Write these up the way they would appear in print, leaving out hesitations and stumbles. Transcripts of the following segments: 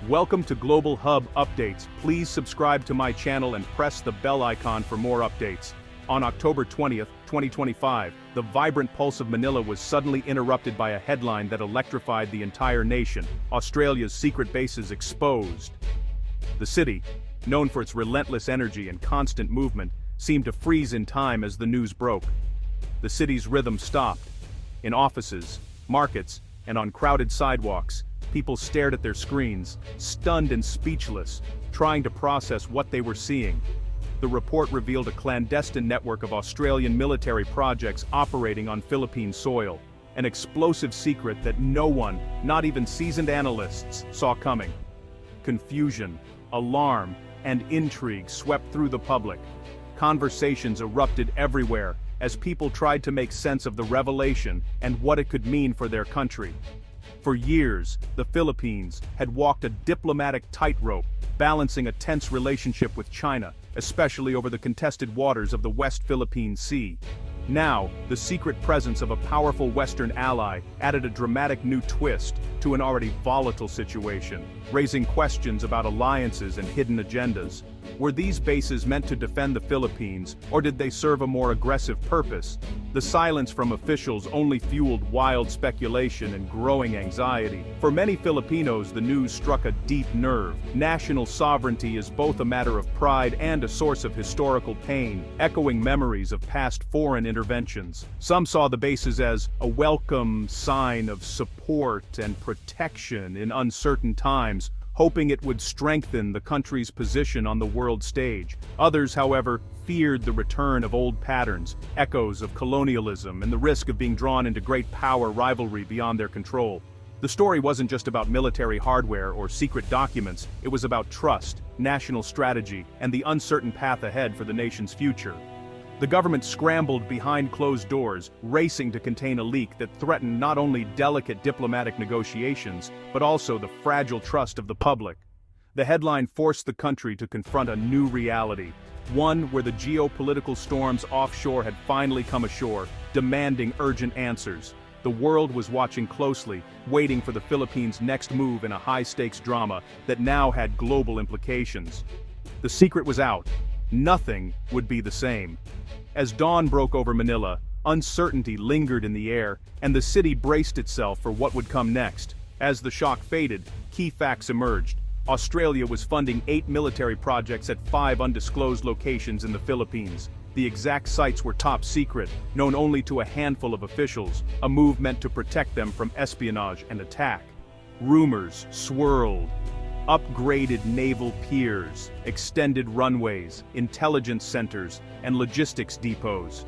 Welcome to Global Hub Updates. Please subscribe to my channel and press the bell icon for more updates. On October 20th, 2025, the vibrant pulse of Manila was suddenly interrupted by a headline that electrified the entire nation: Australia's secret bases exposed. The city, known for its relentless energy and constant movement, seemed to freeze in time as the news broke. The city's rhythm stopped. In offices, markets, and on crowded sidewalks, people stared at their screens, stunned and speechless, trying to process what they were seeing. The report revealed a clandestine network of Australian military projects operating on Philippine soil, an explosive secret that no one, not even seasoned analysts, saw coming. Confusion, alarm, and intrigue swept through the public. Conversations erupted everywhere as people tried to make sense of the revelation and what it could mean for their country. For years, the Philippines had walked a diplomatic tightrope, balancing a tense relationship with China, especially over the contested waters of the West Philippine Sea. Now, the secret presence of a powerful Western ally added a dramatic new twist to an already volatile situation, raising questions about alliances and hidden agendas. Were these bases meant to defend the Philippines, or did they serve a more aggressive purpose? The silence from officials only fueled wild speculation and growing anxiety. For many Filipinos, the news struck a deep nerve. National sovereignty is both a matter of pride and a source of historical pain, echoing memories of past foreign interventions. Some saw the bases as a welcome sign of support and protection in uncertain times, hoping it would strengthen the country's position on the world stage. Others, however, feared the return of old patterns, echoes of colonialism, and the risk of being drawn into great power rivalry beyond their control. The story wasn't just about military hardware or secret documents, it was about trust, national strategy, and the uncertain path ahead for the nation's future. The government scrambled behind closed doors, racing to contain a leak that threatened not only delicate diplomatic negotiations, but also the fragile trust of the public. The headline forced the country to confront a new reality, one where the geopolitical storms offshore had finally come ashore, demanding urgent answers. The world was watching closely, waiting for the Philippines' next move in a high-stakes drama that now had global implications. The secret was out. Nothing would be the same. As dawn broke over Manila, uncertainty lingered in the air, and the city braced itself for what would come next. As the shock faded, key facts emerged. Australia was funding 8 military projects at 5 undisclosed locations in the Philippines. The exact sites were top secret, known only to a handful of officials, a move meant to protect them from espionage and attack. Rumors swirled. Upgraded naval piers, extended runways, intelligence centers, and logistics depots.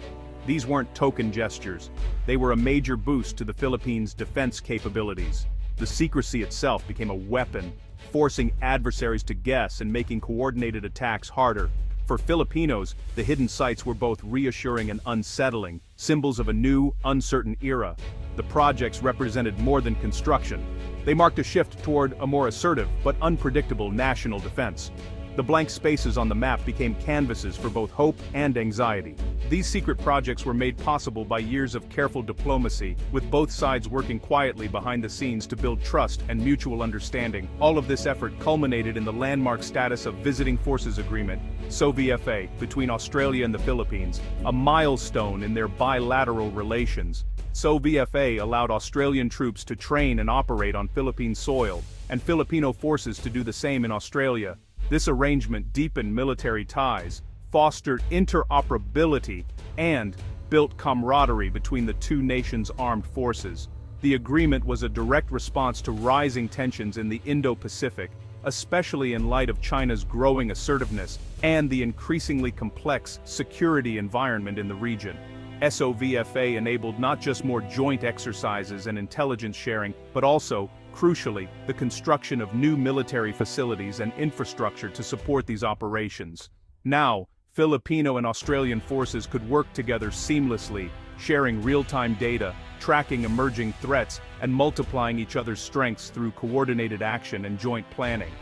These weren't token gestures. They were a major boost to the Philippines' defense capabilities. The secrecy itself became a weapon, forcing adversaries to guess and making coordinated attacks harder. For Filipinos, the hidden sites were both reassuring and unsettling, symbols of a new, uncertain era. The projects represented more than construction. They marked a shift toward a more assertive but unpredictable national defense. The blank spaces on the map became canvases for both hope and anxiety. These secret projects were made possible by years of careful diplomacy, with both sides working quietly behind the scenes to build trust and mutual understanding. All of this effort culminated in the landmark status of Visiting Forces Agreement, SOVFA, between Australia and the Philippines, a milestone in their bilateral relations. SOVFA allowed Australian troops to train and operate on Philippine soil, and Filipino forces to do the same in Australia. This arrangement deepened military ties, fostered interoperability, and built camaraderie between the two nations' armed forces. The agreement was a direct response to rising tensions in the Indo-Pacific, especially in light of China's growing assertiveness and the increasingly complex security environment in the region. SOVFA enabled not just more joint exercises and intelligence sharing, but also, crucially, the construction of new military facilities and infrastructure to support these operations. Now, Filipino and Australian forces could work together seamlessly, sharing real-time data, tracking emerging threats, and multiplying each other's strengths through coordinated action and joint planning.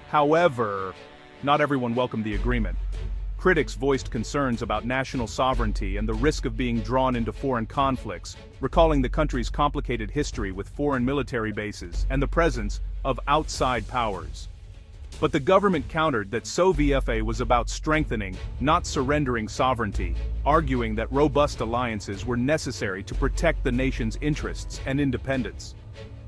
However, not everyone welcomed the agreement. Critics voiced concerns about national sovereignty and the risk of being drawn into foreign conflicts, recalling the country's complicated history with foreign military bases and the presence of outside powers. But the government countered that SOVFA was about strengthening, not surrendering sovereignty, arguing that robust alliances were necessary to protect the nation's interests and independence.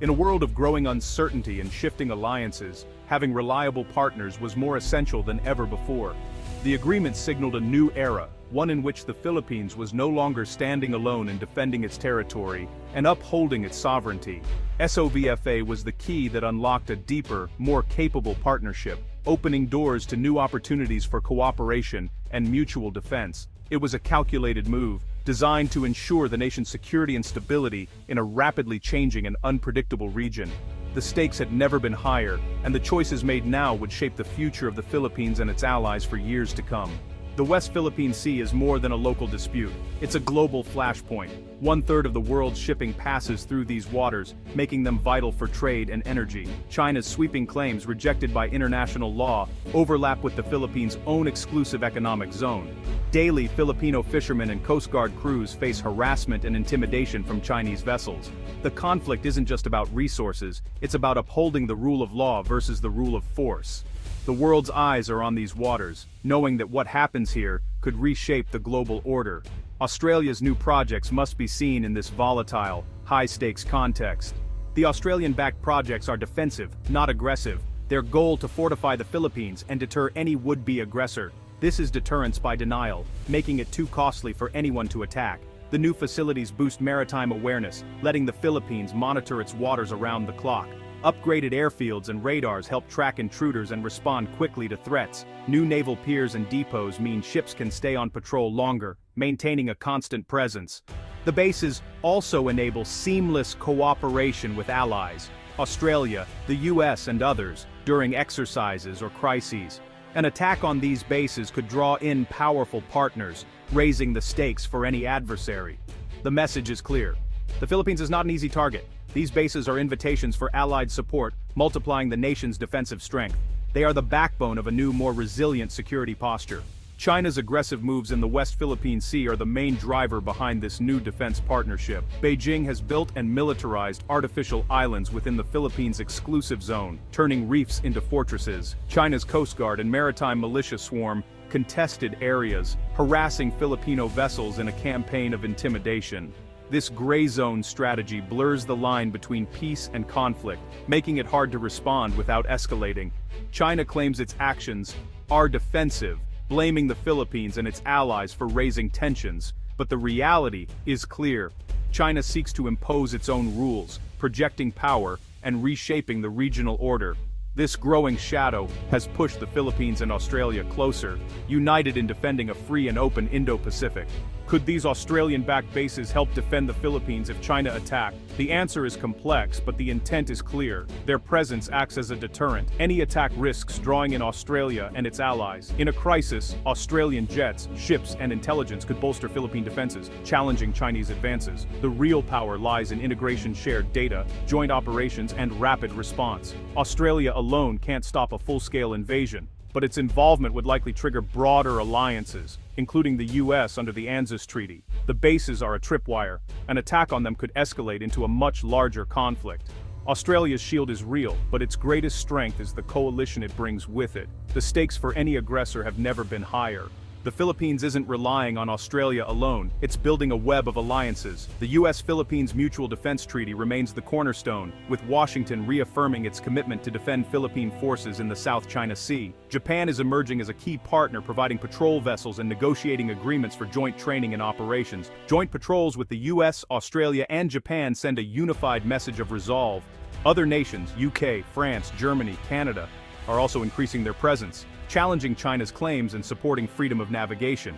In a world of growing uncertainty and shifting alliances, having reliable partners was more essential than ever before. The agreement signaled a new era, one in which the Philippines was no longer standing alone in defending its territory and upholding its sovereignty. SOVFA was the key that unlocked a deeper, more capable partnership, opening doors to new opportunities for cooperation and mutual defense. It was a calculated move, designed to ensure the nation's security and stability in a rapidly changing and unpredictable region. The stakes had never been higher, and the choices made now would shape the future of the Philippines and its allies for years to come. The West Philippine Sea is more than a local dispute. It's a global flashpoint. 1/3 of the world's shipping passes through these waters, making them vital for trade and energy. China's sweeping claims, rejected by international law, overlap with the Philippines' own exclusive economic zone. Daily, Filipino fishermen and Coast Guard crews face harassment and intimidation from Chinese vessels. The conflict isn't just about resources, it's about upholding the rule of law versus the rule of force. The world's eyes are on these waters, knowing that what happens here could reshape the global order. Australia's new projects must be seen in this volatile, high-stakes context. The Australian-backed projects are defensive, not aggressive, their goal to fortify the Philippines and deter any would-be aggressor. This is deterrence by denial, making it too costly for anyone to attack. The new facilities boost maritime awareness, letting the Philippines monitor its waters around the clock. Upgraded airfields and radars help track intruders and respond quickly to threats. New naval piers and depots mean ships can stay on patrol longer, maintaining a constant presence. The bases also enable seamless cooperation with allies, Australia, the US and others, during exercises or crises. An attack on these bases could draw in powerful partners, raising the stakes for any adversary. The message is clear. The Philippines is not an easy target. These bases are invitations for allied support, multiplying the nation's defensive strength. They are the backbone of a new, more resilient security posture. China's aggressive moves in the West Philippine Sea are the main driver behind this new defense partnership. Beijing has built and militarized artificial islands within the Philippines' exclusive zone, turning reefs into fortresses. China's Coast Guard and maritime militia swarm contested areas, harassing Filipino vessels in a campaign of intimidation. This gray zone strategy blurs the line between peace and conflict, making it hard to respond without escalating. China claims its actions are defensive, blaming the Philippines and its allies for raising tensions, but the reality is clear. China seeks to impose its own rules, projecting power and reshaping the regional order. This growing shadow has pushed the Philippines and Australia closer, united in defending a free and open Indo-Pacific. Could these Australian-backed bases help defend the Philippines if China attacked? The answer is complex, but the intent is clear. Their presence acts as a deterrent. Any attack risks drawing in Australia and its allies. In a crisis, Australian jets, ships, and intelligence could bolster Philippine defenses, challenging Chinese advances. The real power lies in integration, shared data, joint operations, and rapid response. Australia alone can't stop a full-scale invasion, but its involvement would likely trigger broader alliances, including the US under the ANZUS Treaty. The bases are a tripwire. An attack on them could escalate into a much larger conflict. Australia's shield is real, but its greatest strength is the coalition it brings with it. The stakes for any aggressor have never been higher. The Philippines isn't relying on Australia alone, it's building a web of alliances. The US-Philippines Mutual Defense Treaty remains the cornerstone, with Washington reaffirming its commitment to defend Philippine forces in the South China Sea. Japan is emerging as a key partner, providing patrol vessels and negotiating agreements for joint training and operations. Joint patrols with the US, Australia, and Japan send a unified message of resolve. Other nations, UK, France, Germany, Canada, are also increasing their presence, challenging China's claims and supporting freedom of navigation.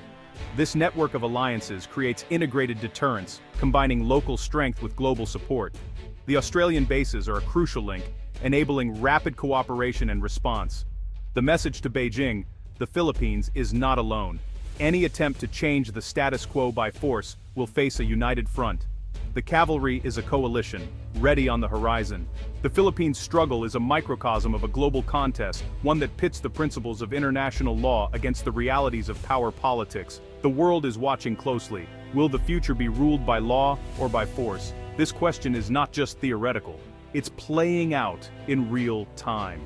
This network of alliances creates integrated deterrence, combining local strength with global support. The Australian bases are a crucial link, enabling rapid cooperation and response. The message to Beijing: the Philippines is not alone. Any attempt to change the status quo by force will face a united front. The cavalry is a coalition, ready on the horizon. The Philippines' struggle is a microcosm of a global contest, one that pits the principles of international law against the realities of power politics. The world is watching closely. Will the future be ruled by law or by force? This question is not just theoretical. It's playing out in real time.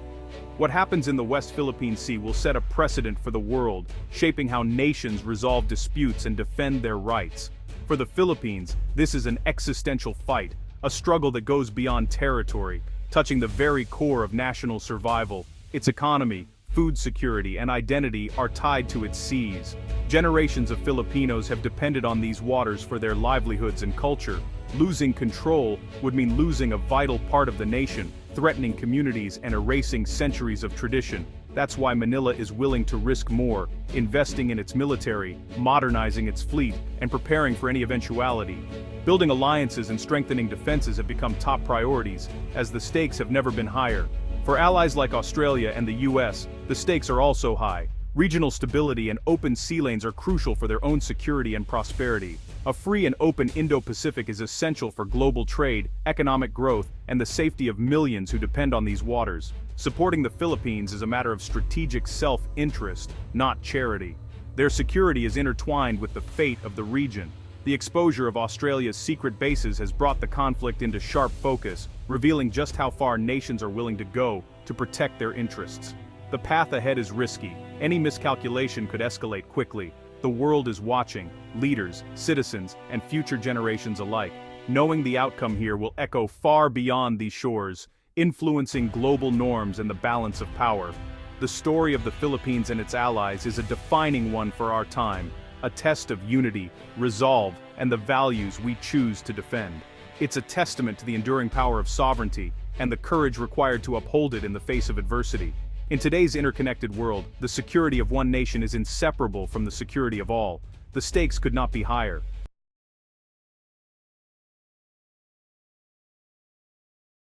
What happens in the West Philippine Sea will set a precedent for the world, shaping how nations resolve disputes and defend their rights. For the Philippines, this is an existential fight, a struggle that goes beyond territory, touching the very core of national survival. Its economy, food security, and identity are tied to its seas. Generations of Filipinos have depended on these waters for their livelihoods and culture. Losing control would mean losing a vital part of the nation, threatening communities and erasing centuries of tradition. That's why Manila is willing to risk more, investing in its military, modernizing its fleet, and preparing for any eventuality. Building alliances and strengthening defenses have become top priorities, as the stakes have never been higher. For allies like Australia and the US, the stakes are also high. Regional stability and open sea lanes are crucial for their own security and prosperity. A free and open Indo-Pacific is essential for global trade, economic growth, and the safety of millions who depend on these waters. Supporting the Philippines is a matter of strategic self-interest, not charity. Their security is intertwined with the fate of the region. The exposure of Australia's secret bases has brought the conflict into sharp focus, revealing just how far nations are willing to go to protect their interests. The path ahead is risky. Any miscalculation could escalate quickly. The world is watching, leaders, citizens, and future generations alike. Knowing the outcome here will echo far beyond these shores, influencing global norms and the balance of power. The story of the Philippines and its allies is a defining one for our time, a test of unity, resolve, and the values we choose to defend. It's a testament to the enduring power of sovereignty and the courage required to uphold it in the face of adversity. In today's interconnected world, the security of one nation is inseparable from the security of all. The stakes could not be higher.